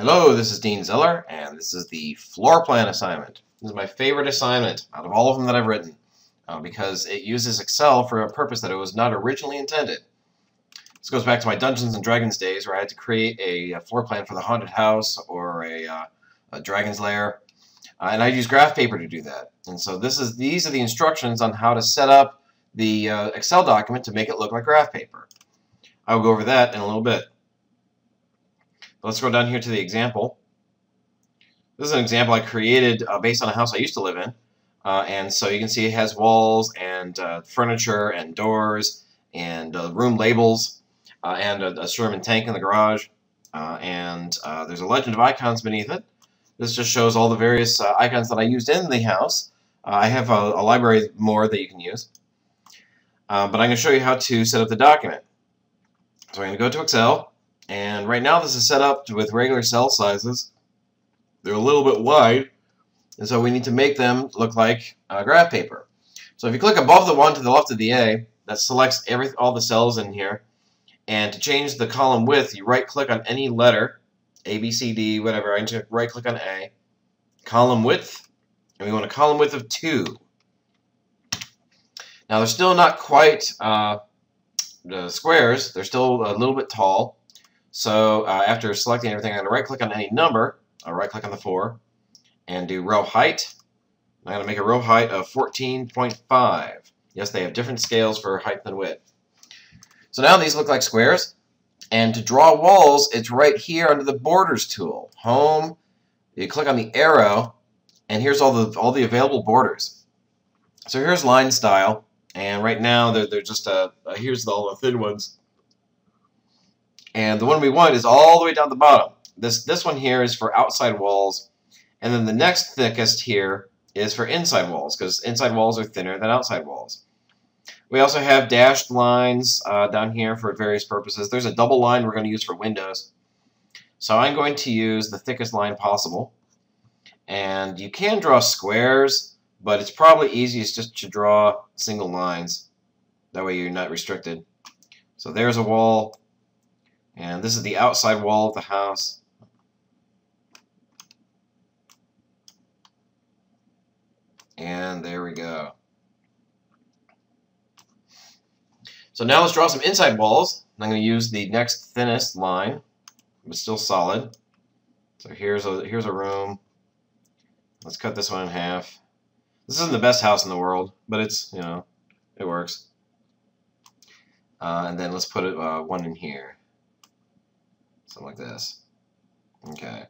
Hello, this is Dean Zeller, and this is the floor plan assignment. This is my favorite assignment out of all of them that I've written because it uses Excel for a purpose that it was not originally intended. This goes back to my Dungeons and Dragons days where I had to create a floor plan for the haunted house or a dragon's lair, and I use graph paper to do that. And so these are the instructions on how to set up the Excel document to make it look like graph paper. I will go over that in a little bit. Let's go down here to the example. This is an example I created based on a house I used to live in. And so you can see it has walls and furniture and doors and room labels and a Sherman tank in the garage. And there's a legend of icons beneath it. This just shows all the various icons that I used in the house. I have a library more that you can use. But I'm going to show you how to set up the document. So I'm going to go to Excel. And right now this is set up with regular cell sizes. They're a little bit wide, and so we need to make them look like graph paper. So if you click above the one to the left of the A, that selects all the cells in here. And to change the column width, you right-click on any letter, A, B, C, D, whatever. I right-click on A, column width, and we want a column width of 2. Now they're still not quite the squares. They're still a little bit tall. So after selecting everything, I'm going to right-click on any number. I'll right-click on the 4 and do row height. I'm going to make a row height of 14.5. Yes, they have different scales for height and width. So now these look like squares. And to draw walls, it's right here under the Borders tool. Home, you click on the arrow, and here's all the available borders. So here's line style, and right now they're just here's all the thin ones. And the one we want is all the way down the bottom. This one here is for outside walls, and then the next thickest here is for inside walls, because inside walls are thinner than outside walls. We also have dashed lines down here for various purposes. There's a double line we're going to use for windows. So I'm going to use the thickest line possible. And you can draw squares, but it's probably easiest just to draw single lines. That way you're not restricted. So there's a wall. And this is the outside wall of the house. And there we go. So now let's draw some inside walls. I'm going to use the next thinnest line, but still solid. So here's a room. Let's cut this one in half. This isn't the best house in the world, but it's, it works. And then let's put one in here. Something like this. Okay.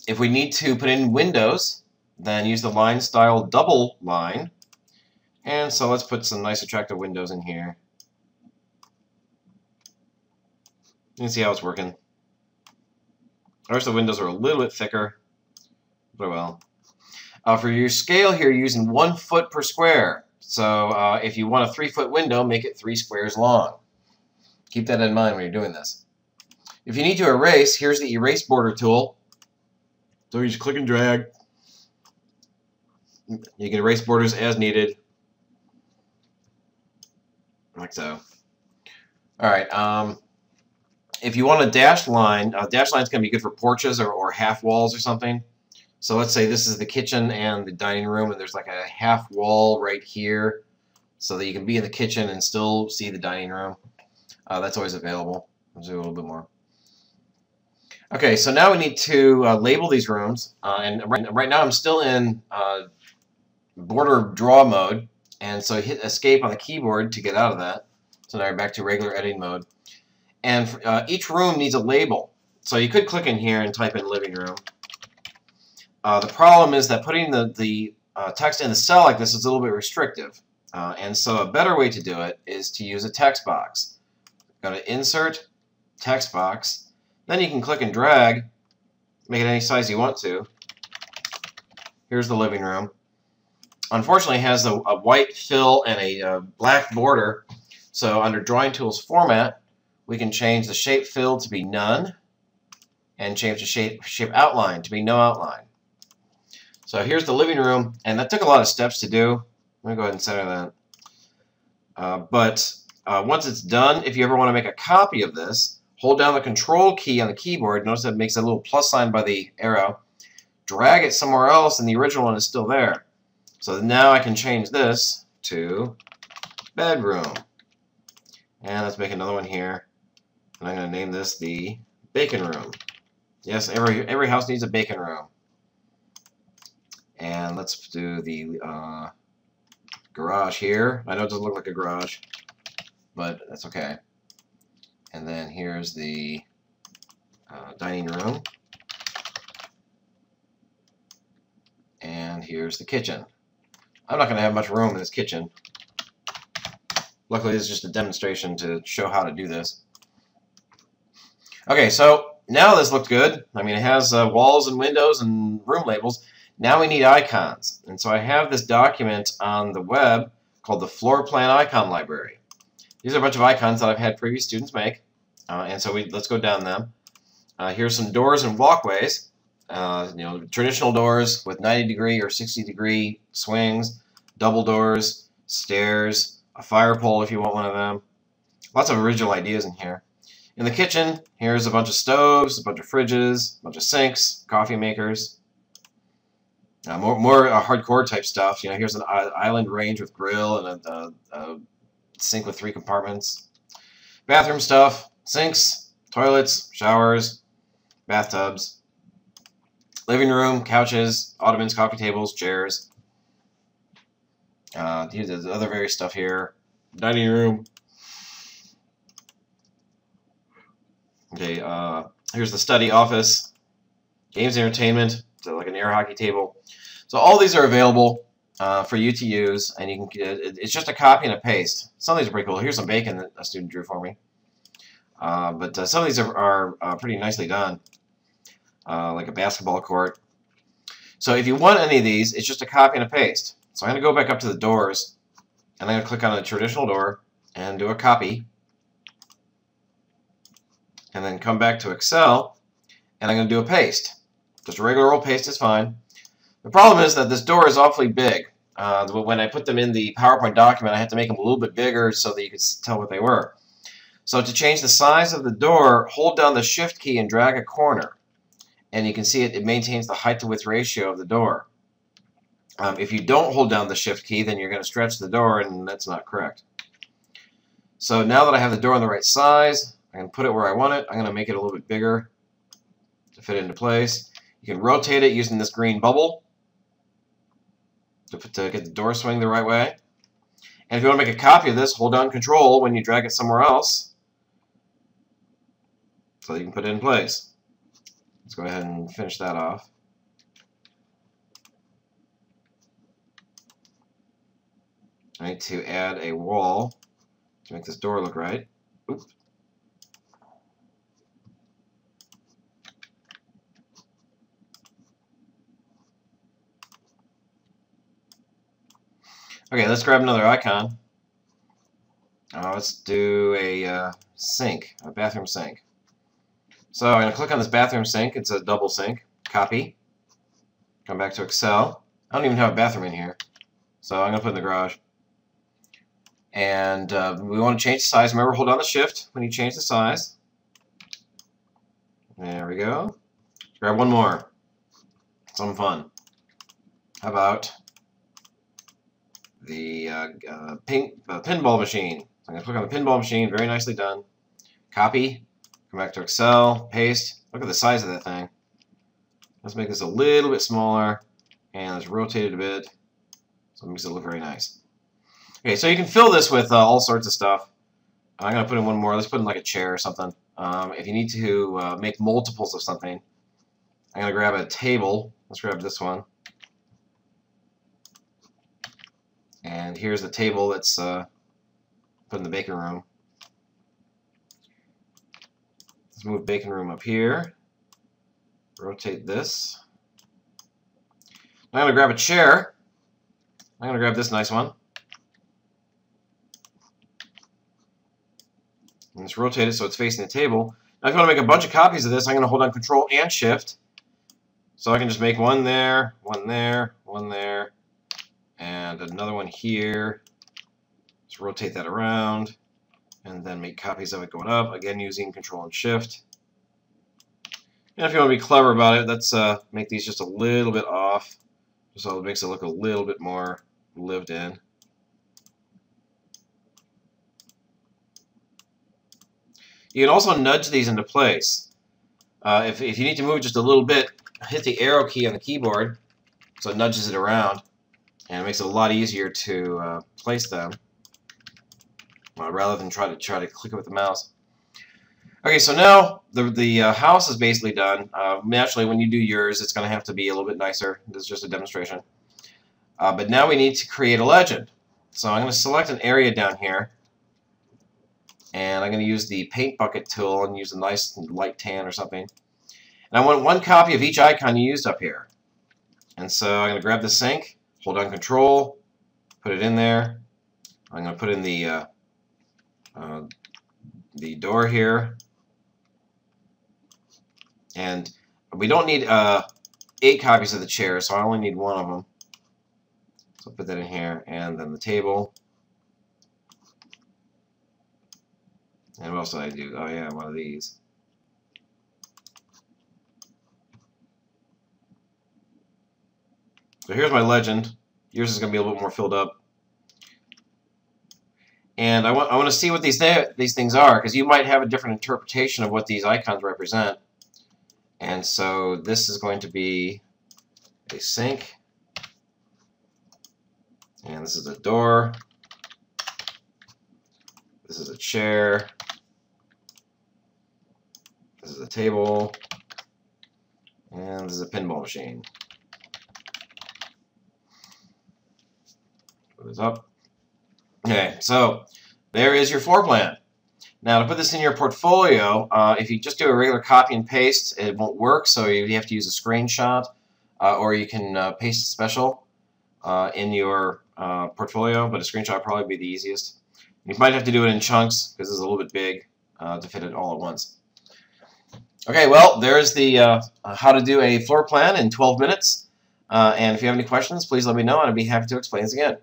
If we need to put in windows, then use the line style double line. And so let's put some nice attractive windows in here. You can see how it's working. Of course, the windows are a little bit thicker, but well. For your scale here, you're using 1 foot per square. So if you want a 3-foot window, make it 3 squares long. Keep that in mind when you're doing this. If you need to erase, here's the erase border tool. So you just click and drag. You can erase borders as needed. Like so. Alright, if you want a dashed line is going to be good for porches or half walls or something. So let's say this is the kitchen and the dining room, and there's like a half wall right here so that you can be in the kitchen and still see the dining room. That's always available. Let's do a little bit more. Okay, so now we need to label these rooms. And right now I'm still in border draw mode. And so hit escape on the keyboard to get out of that. So now we're back to regular editing mode. And each room needs a label. So you could click in here and type in living room. The problem is that putting the text in the cell like this is a little bit restrictive. And so a better way to do it is to use a text box. Go to Insert, Text Box. Then you can click and drag, make it any size you want to. Here's the living room. Unfortunately, it has a white fill and a black border. So under Drawing Tools Format, we can change the shape fill to be none and change the shape outline to be no outline. So here's the living room, and that took a lot of steps to do. Let me go ahead and center that. But once it's done, if you ever want to make a copy of this, hold down the control key on the keyboard. Notice that it makes a little plus sign by the arrow. Drag it somewhere else, and the original one is still there. So now I can change this to bedroom. And let's make another one here. And I'm going to name this the bacon room. Yes, every house needs a bacon room. And let's do the garage here. I know it doesn't look like a garage, but that's okay. And then here's the dining room. And here's the kitchen. I'm not going to have much room in this kitchen. Luckily, this is just a demonstration to show how to do this. Okay, so now this looks good. I mean, it has walls and windows and room labels. Now we need icons. And so I have this document on the web called the Floorplan Icon Library. These are a bunch of icons that I've had previous students make. And so let's go down them. Here's some doors and walkways. Traditional doors with 90-degree or 60-degree swings, double doors, stairs, a fire pole if you want one of them. Lots of original ideas in here. In the kitchen, here's a bunch of stoves, a bunch of fridges, a bunch of sinks, coffee makers. More hardcore type stuff. Here's an island range with grill and a sink with 3 compartments. Bathroom stuff, sinks, toilets, showers, bathtubs. Living room, couches, ottomans, coffee tables, chairs. Here's the other various stuff here. Dining room. Okay, here's the study office. Games, entertainment, so like an air hockey table. So all these are available for you to use, and you can. It's just a copy and a paste. Some of these are pretty cool. Here's some bacon that a student drew for me. But some of these are pretty nicely done. Like a basketball court. So if you want any of these, it's just a copy and a paste. So I'm going to go back up to the doors, and I'm going to click on a traditional door and do a copy. And then come back to Excel, and I'm going to do a paste. Just a regular old paste is fine. The problem is that this door is awfully big. When I put them in the PowerPoint document, I had to make them a little bit bigger so that you could tell what they were. So to change the size of the door, hold down the Shift key and drag a corner. And you can see it maintains the height to width ratio of the door. If you don't hold down the Shift key, then you're going to stretch the door, and that's not correct. So now that I have the door in the right size, I can put it where I want it. I'm going to make it a little bit bigger to fit into place. You can rotate it using this green bubble to get the door swing the right way. And if you want to make a copy of this, hold down Control when you drag it somewhere else so you can put it in place. Let's go ahead and finish that off. I need to add a wall to make this door look right. Oops. Okay, let's grab another icon. Let's do a sink, a bathroom sink. So I'm going to click on this bathroom sink. It's a double sink. Copy. Come back to Excel. I don't even have a bathroom in here. So I'm going to put it in the garage. And we want to change the size. Remember, hold down the Shift when you change the size. There we go. Grab one more. Some fun. How about the pinball machine? So I'm going to click on the pinball machine. Very nicely done. Copy. Come back to Excel, paste. Look at the size of that thing. Let's make this a little bit smaller, and let's rotate it a bit so it makes it look very nice. Okay, so you can fill this with all sorts of stuff. I'm going to put in one more. Let's put in like a chair or something. If you need to make multiples of something, I'm going to grab a table. Let's grab this one. And here's the table that's put in the bacon room. Let's move bacon room up here. Rotate this. I'm going to grab a chair. I'm going to grab this nice one. And just rotate it so it's facing the table. Now if you want to make a bunch of copies of this, I'm going to hold down Control and Shift. So I can just make one there, one there, one there, and another one here. Just rotate that around. and then make copies of it going up, again using Control and Shift. And if you want to be clever about it, let's make these just a little bit off, so it makes it look a little bit more lived in. You can also nudge these into place. If you need to move just a little bit, hit the arrow key on the keyboard, so it nudges it around, and it makes it a lot easier to place them, rather than try to click it with the mouse. Okay, so now the house is basically done. Naturally, when you do yours, it's going to have to be a little bit nicer. This is just a demonstration. But now we need to create a legend. So I'm going to select an area down here, and I'm going to use the paint bucket tool and use a nice light tan or something. And I want one copy of each icon you used up here. And so I'm going to grab the sink, hold down Control, put it in there. I'm going to put in the door here. And we don't need 8 copies of the chair, so I only need 1 of them. So I'll put that in here, and then the table. And what else did I do? Oh yeah, one of these. So here's my legend. Yours is going to be a little bit more filled up. And I want to see what these things are, because you might have a different interpretation of what these icons represent. And so this is going to be a sink, and this is a door, this is a chair, this is a table, and this is a pinball machine. Put this up. Okay, so there is your floor plan. Now, to put this in your portfolio, if you just do a regular copy and paste, it won't work, so you have to use a screenshot, or you can paste it special in your portfolio, but a screenshot would probably be the easiest. You might have to do it in chunks, because it's a little bit big to fit it all at once. Okay, well, there's the how to do a floor plan in 12 minutes, and if you have any questions, please let me know, and I'd be happy to explain this again.